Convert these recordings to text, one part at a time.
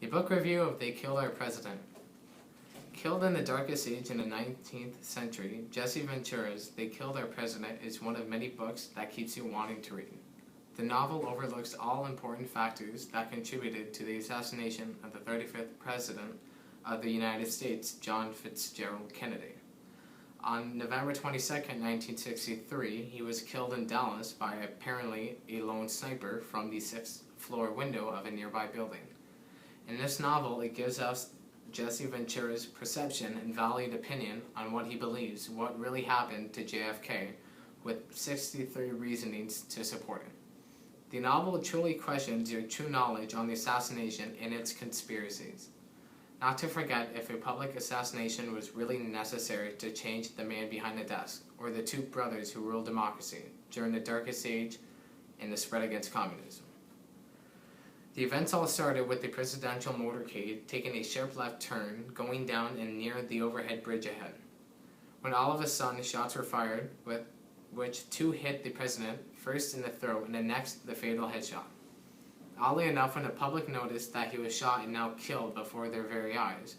A book review of They Killed Our President. Killed in the darkest age in the 19th century, Jesse Ventura's They Killed Our President is one of many books that keeps you wanting to read. The novel overlooks all important factors that contributed to the assassination of the 35th President of the United States, John Fitzgerald Kennedy. On November 22, 1963, he was killed in Dallas by apparently a lone sniper from the 6th floor window of a nearby building. In this novel, it gives us Jesse Ventura's perception and valued opinion on what he believes what really happened to JFK, with 63 reasonings to support it. The novel truly questions your true knowledge on the assassination and its conspiracies. Not to forget if a public assassination was really necessary to change the man behind the desk, or the two brothers who ruled democracy during the darkest age in the spread against communism. The events all started with the presidential motorcade taking a sharp left turn, going down and near the overhead bridge ahead, when all of a sudden shots were fired, with which two hit the president, first in the throat and the next the fatal headshot. Oddly enough, when the public noticed that he was shot and now killed before their very eyes,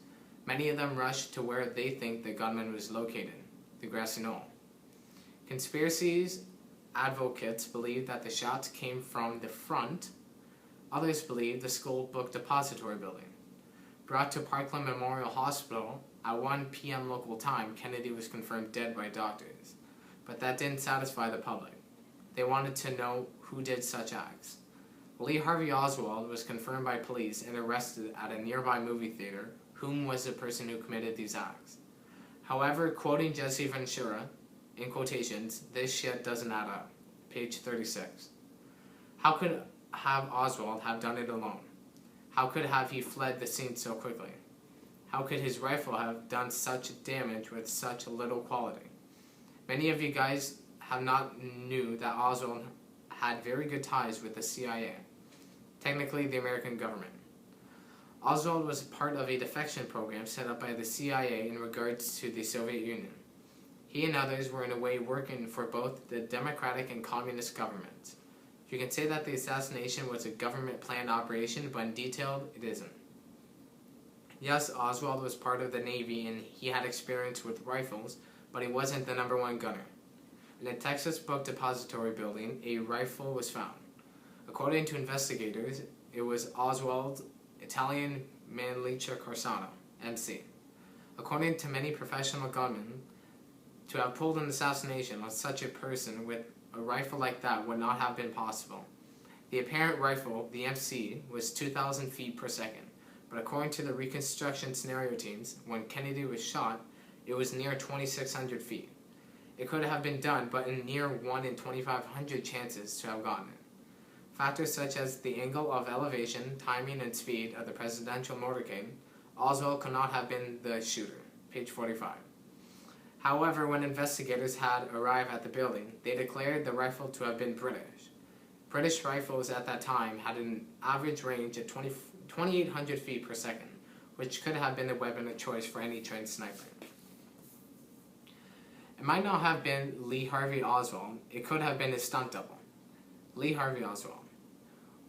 many of them rushed to where they think the gunman was located, the grassy knoll. Conspiracies advocates believe that the shots came from the front. Others believe the school book depository building. Brought to Parkland Memorial Hospital at 1 p.m. local time, Kennedy was confirmed dead by doctors. But that didn't satisfy the public. They wanted to know who did such acts. Lee Harvey Oswald was confirmed by police and arrested at a nearby movie theater, whom was the person who committed these acts. However, quoting Jesse Ventura, in quotations, this shit doesn't add up. Page 36. How could have Oswald have done it alone? How could have he fled the scene so quickly? How could his rifle have done such damage with such little quality? Many of you guys have not knew that Oswald had very good ties with the CIA, technically the American government. Oswald was part of a defection program set up by the CIA in regards to the Soviet Union. He and others were in a way working for both the democratic and communist governments. You can say that the assassination was a government-planned operation, but in detail, it isn't. Yes, Oswald was part of the Navy and he had experience with rifles, but he wasn't the #1 gunner. In the Texas Book Depository building, a rifle was found. According to investigators, it was Oswald's Italian Manlicha Corsano, MC. According to many professional gunmen, to have pulled an assassination on such a person with a rifle like that would not have been possible. The apparent rifle, the MC, was 2,000 feet per second, but according to the reconstruction scenario teams, when Kennedy was shot, it was near 2,600 feet. It could have been done, but in near 1 in 2,500 chances to have gotten it. Factors such as the angle of elevation, timing, and speed of the presidential motorcade, Oswald could not have been the shooter. Page 45. However, when investigators had arrived at the building, they declared the rifle to have been British. British rifles at that time had an average range of 2,800 feet per second, which could have been the weapon of choice for any trained sniper. It might not have been Lee Harvey Oswald, it could have been his stunt double. Lee Harvey Oswald.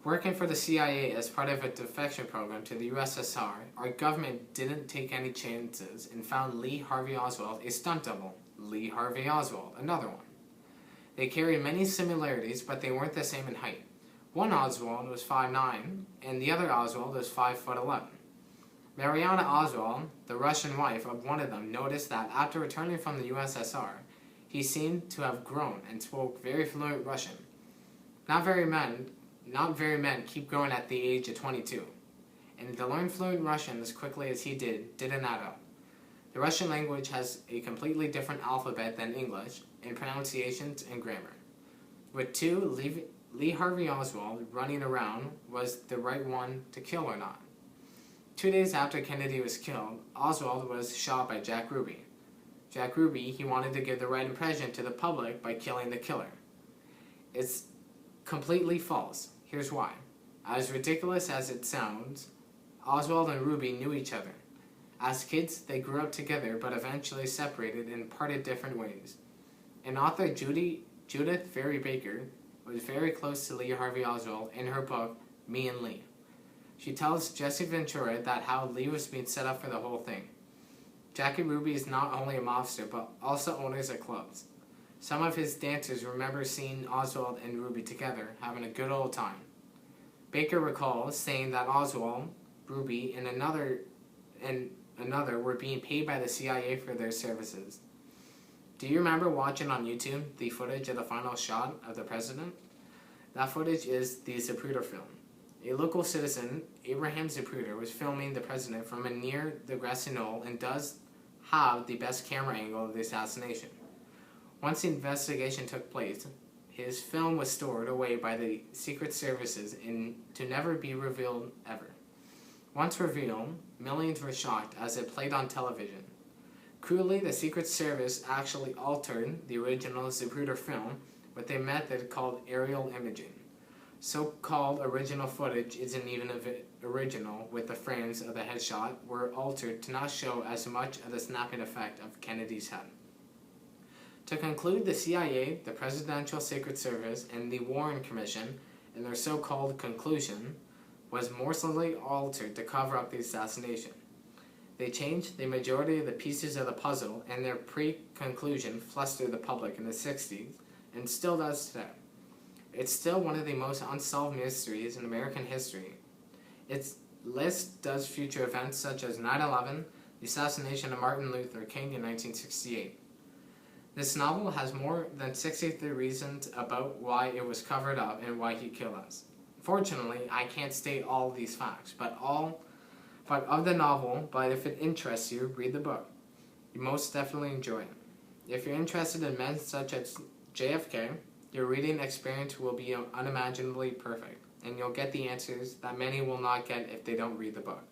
Working for the CIA as part of a defection program to the USSR, our government didn't take any chances and found Lee Harvey Oswald a stunt double. Lee Harvey Oswald, another one. They carried many similarities, but they weren't the same in height. One Oswald was 5'9", and the other Oswald was 5'11". Mariana Oswald, the Russian wife of one of them, noticed that after returning from the USSR, he seemed to have grown and spoke very fluent Russian. Not very many keep growing at the age of 22, and to learn fluent Russian as quickly as he didn't add up. The Russian language has a completely different alphabet than English in pronunciations and grammar. With Lee Harvey Oswald running around, was the right one to kill or not? 2 days after Kennedy was killed, Oswald was shot by Jack Ruby. Jack Ruby, he wanted to give the right impression to the public by killing the killer. It's completely false. Here's why. As ridiculous as it sounds, Oswald and Ruby knew each other. As kids, they grew up together but eventually separated and parted different ways. And author Judith Ferry Baker was very close to Lee Harvey Oswald in her book, Me and Lee. She tells Jesse Ventura that how Lee was being set up for the whole thing. Jackie Ruby is not only a mobster, but also owners of clubs. Some of his dancers remember seeing Oswald and Ruby together, having a good old time. Baker recalls saying that Oswald, Ruby, and another were being paid by the CIA for their services. Do you remember watching on YouTube the footage of the final shot of the president? That footage is the Zapruder film. A local citizen, Abraham Zapruder, was filming the president from near the grassy knoll and does have the best camera angle of the assassination. Once the investigation took place, his film was stored away by the Secret Services and to never be revealed ever. Once revealed, millions were shocked as it played on television. Cruelly, the Secret Service actually altered the original Zapruder film with a method called aerial imaging. So-called original footage isn't even original, with the frames of the headshot were altered to not show as much of the snapping effect of Kennedy's head. To conclude, the CIA, the Presidential Secret Service, and the Warren Commission, in their so-called conclusion, was mercilessly altered to cover up the assassination. They changed the majority of the pieces of the puzzle, and their pre-conclusion flustered the public in the 60s, and still does today. It's still one of the most unsolved mysteries in American history. Its list does future events such as 9/11, the assassination of Martin Luther King in 1968. This novel has more than 63 reasons about why it was covered up and why he killed us. Fortunately, I can't state all these facts, but of the novel, but if it interests you, read the book. You most definitely enjoy it. If you're interested in men such as JFK, your reading experience will be unimaginably perfect, and you'll get the answers that many will not get if they don't read the book.